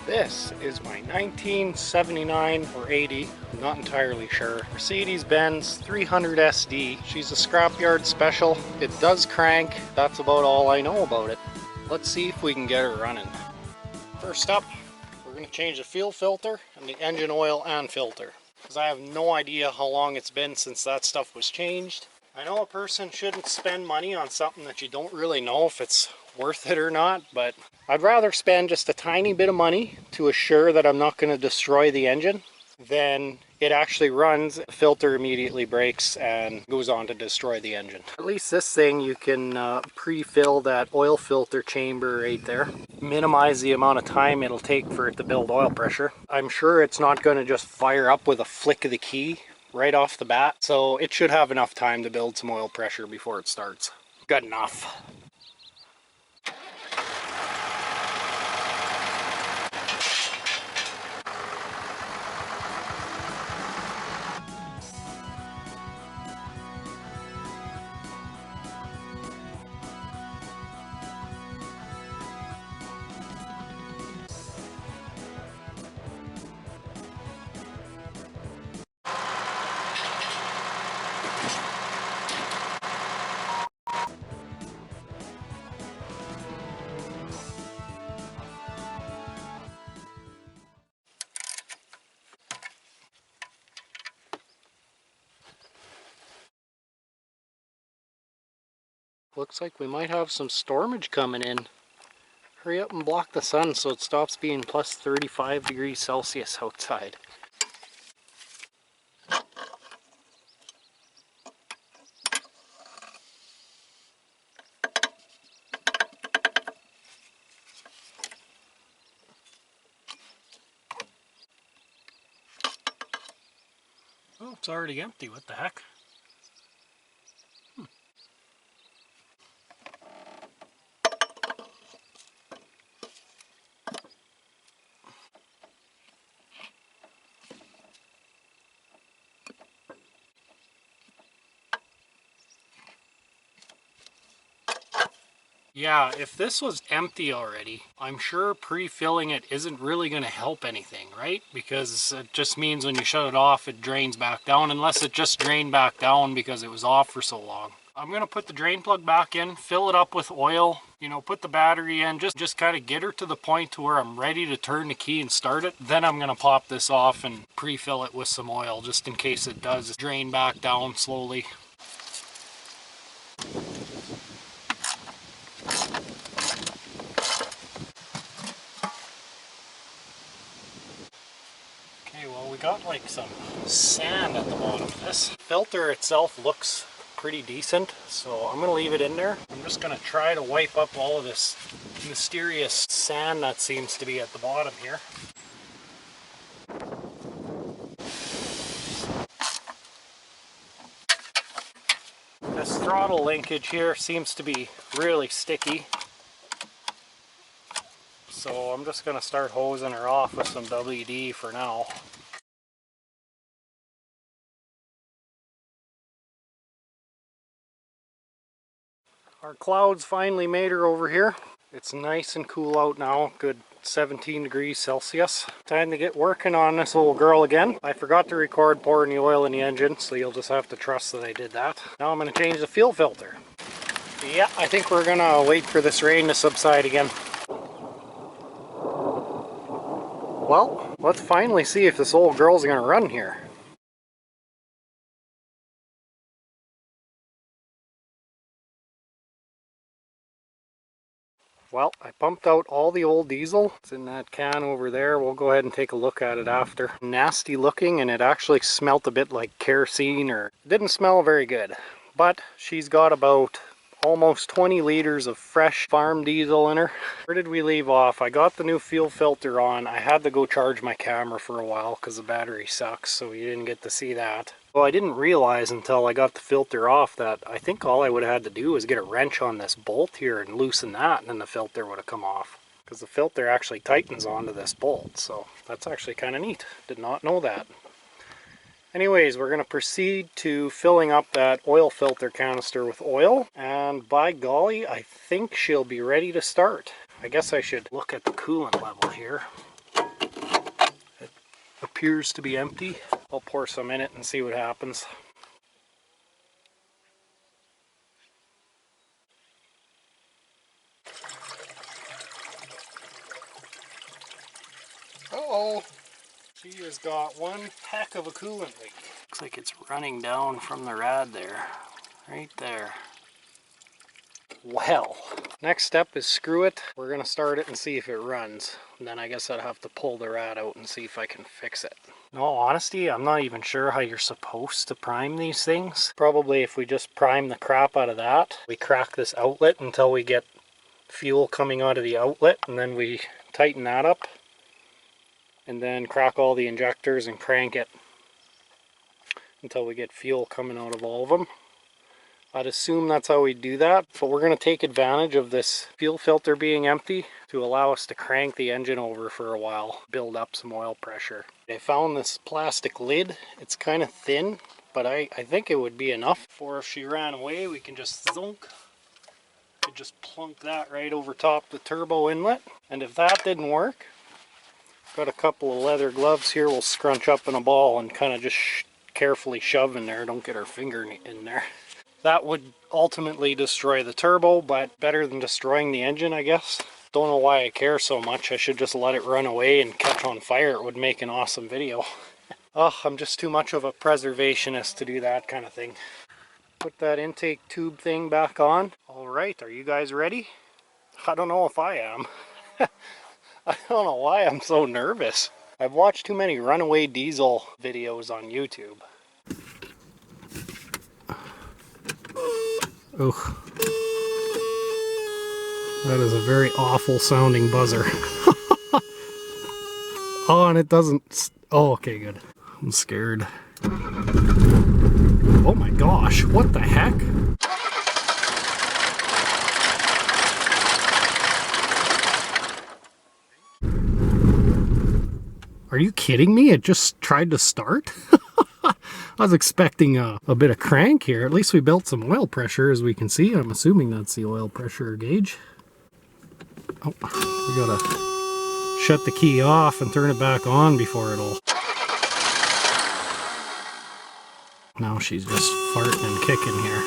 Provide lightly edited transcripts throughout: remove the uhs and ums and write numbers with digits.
This is my 1979 or 80, I'm not entirely sure, Mercedes-Benz 300 SD. She's a scrapyard special. It does crank. That's about all I know about it. Let's see if we can get her running. First up, we're going to change the fuel filter and the engine oil and filter, because I have no idea how long it's been since that stuff was changed. I know a person shouldn't spend money on something that you don't really know if it's worth it or not, but I'd rather spend just a tiny bit of money to assure that I'm not going to destroy the engine than it actually runs, the filter immediately breaks and goes on to destroy the engine. At least this thing you can pre-fill that oil filter chamber right there. Minimize the amount of time it'll take for it to build oil pressure. I'm sure it's not going to just fire up with a flick of the key right off the bat, so it should have enough time to build some oil pressure before it starts. Good enough. Looks like we might have some stormage coming in. Hurry up and block the sun so it stops being plus 35 degrees Celsius outside. Oh, it's already empty. What the heck? Yeah, if this was empty already, I'm sure pre-filling it isn't really going to help anything, right? Because it just means when you shut it off, it drains back down, unless it just drained back down because it was off for so long. I'm going to put the drain plug back in, fill it up with oil, you know, put the battery in, just kind of get her to the point to where I'm ready to turn the key and start it. Then I'm going to pop this off and pre-fill it with some oil, just in case it does drain back down slowly. Well, we got like some sand at the bottom of this. Filter itself looks pretty decent, so I'm going to leave it in there. I'm just going to try to wipe up all of this mysterious sand that seems to be at the bottom here. This throttle linkage here seems to be really sticky, so I'm just going to start hosing her off with some WD for now. Our clouds finally made her over here. It's nice and cool out now, good 17 degrees Celsius. Time to get working on this old girl again. I forgot to record pouring the oil in the engine, so you'll just have to trust that I did that. Now I'm going to change the fuel filter. Yeah, I think we're going to wait for this rain to subside again. Well, let's finally see if this old girl's going to run here. Well, I pumped out all the old diesel. It's in that can over there. We'll go ahead and take a look at it after. Nasty looking, and it actually smelt a bit like kerosene, or it didn't smell very good. But she's got about almost 20 liters of fresh farm diesel in her. Where did we leave off? I got the new fuel filter on. I had to go charge my camera for a while because the battery sucks, so you didn't get to see that. Well, I didn't realize until I got the filter off that I think all I would have had to do was get a wrench on this bolt here and loosen that, and then the filter would have come off. Because the filter actually tightens onto this bolt, so that's actually kind of neat. Did not know that. Anyways, we're going to proceed to filling up that oil filter canister with oil, and by golly, I think she'll be ready to start. I guess I should look at the coolant level here. appears to be empty. I'll pour some in it and see what happens. Uh-oh! She has got one heck of a coolant leak. Looks like it's running down from the rad there. Right there. Well, next step is screw it. We're gonna start it and see if it runs. And then I guess I'd have to pull the rad out and see if I can fix it. In all honesty, I'm not even sure how you're supposed to prime these things. Probably if we just prime the crap out of that, we crack this outlet until we get fuel coming out of the outlet, and then we tighten that up, and then crack all the injectors and crank it until we get fuel coming out of all of them. I'd assume that's how we do that, but we're going to take advantage of this fuel filter being empty to allow us to crank the engine over for a while, build up some oil pressure. I found this plastic lid. It's kind of thin, but I think it would be enough for if she ran away, we can just zonk. Could just plunk that right over top the turbo inlet. And if that didn't work, got a couple of leather gloves here. We'll scrunch up in a ball and kind of just carefully shove in there. Don't get our finger in there. That would ultimately destroy the turbo, but better than destroying the engine, I guess. Don't know why I care so much. I should just let it run away and catch on fire. It would make an awesome video. Oh, I'm just too much of a preservationist to do that kind of thing. Put that intake tube thing back on. All right, are you guys ready? I don't know if I am. I don't know why I'm so nervous. I've watched too many runaway diesel videos on YouTube. Oh, that is a very awful sounding buzzer. Oh, and it doesn't... Oh, okay, good. I'm scared. Oh my gosh, what the heck? Are you kidding me? It just tried to start? I was expecting a bit of crank here. At least we built some oil pressure, as we can see. I'm assuming that's the oil pressure gauge. Oh, we gotta shut the key off and turn it back on before it'll... Now she's just farting and kicking here.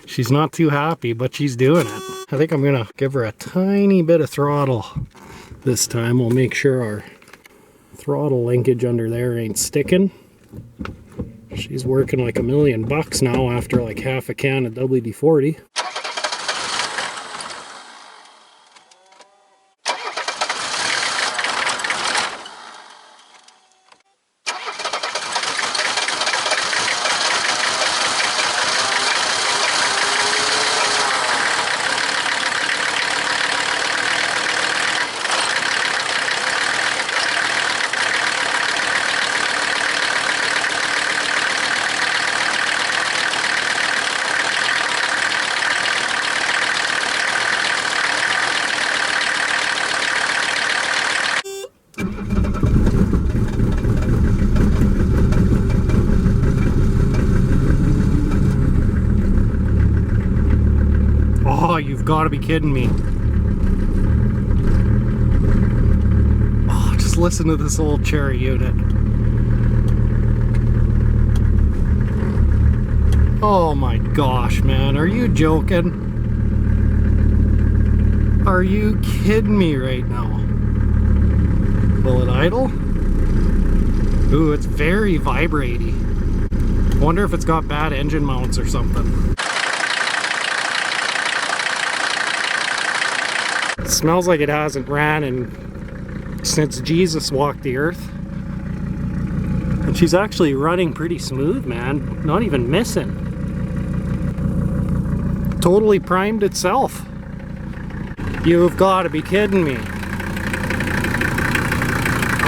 She's not too happy, but she's doing it. I think I'm gonna give her a tiny bit of throttle this time. We'll make sure our throttle linkage under there ain't sticking. She's working like $1,000,000 now after like half a can of WD-40. Oh, you've got to be kidding me. Oh, just listen to this old cherry unit. Oh my gosh, man. Are you joking? Are you kidding me right now? Will it idle? Ooh, it's very vibraty. Wonder if it's got bad engine mounts or something. It smells like it hasn't ran since Jesus walked the earth. And she's actually running pretty smooth, man. Not even missing. Totally primed itself. You've got to be kidding me.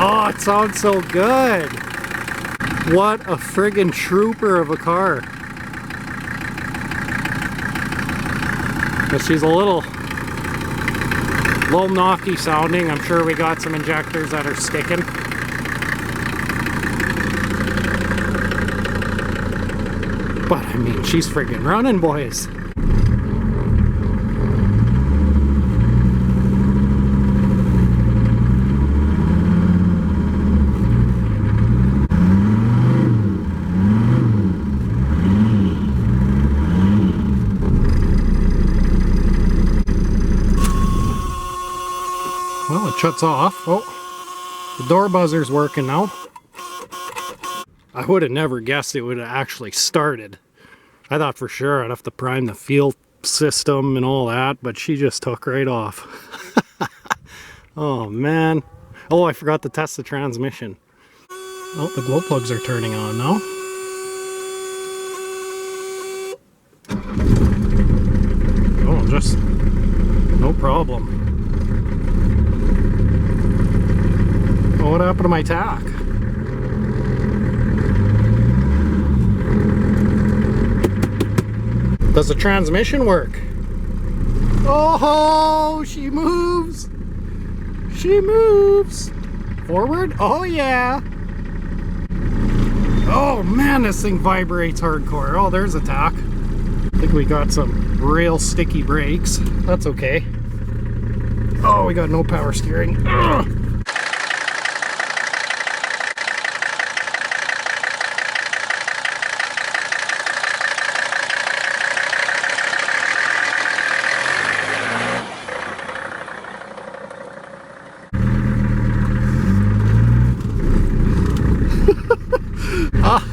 Oh, it sounds so good. What a friggin' trooper of a car. But she's a little A little knocky sounding. I'm sure we got some injectors that are sticking. But I mean, she's friggin' running, boys. Well, it shuts off. Oh, the door buzzer's working now. I would have never guessed it would have actually started. I thought for sure I'd have to prime the fuel system and all that, but she just took right off. Oh man. Oh, I forgot to test the transmission. Oh, the glow plugs are turning on now. Oh, just no problem. Oh, what happened to my tack? Does the transmission work? Oh, she moves! She moves! Forward? Oh yeah! Oh man, this thing vibrates hardcore. Oh, there's a tack. I think we got some real sticky brakes. That's okay. Oh, we got no power steering. Ugh.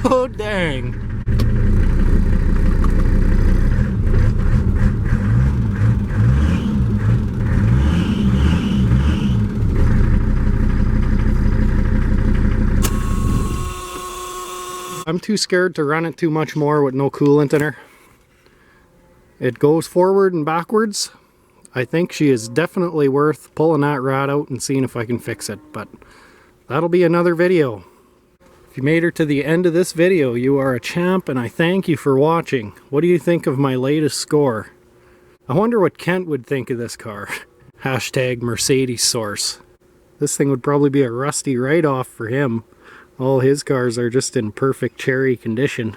Oh, dang. I'm too scared to run it too much more with no coolant in her. It goes forward and backwards. I think she is definitely worth pulling that rod out and seeing if I can fix it, but that'll be another video. If you made her to the end of this video, you are a champ and I thank you for watching. What do you think of my latest score? I wonder what Kent would think of this car. Hashtag Mercedes source. This thing would probably be a rusty write-off for him. All his cars are just in perfect cherry condition.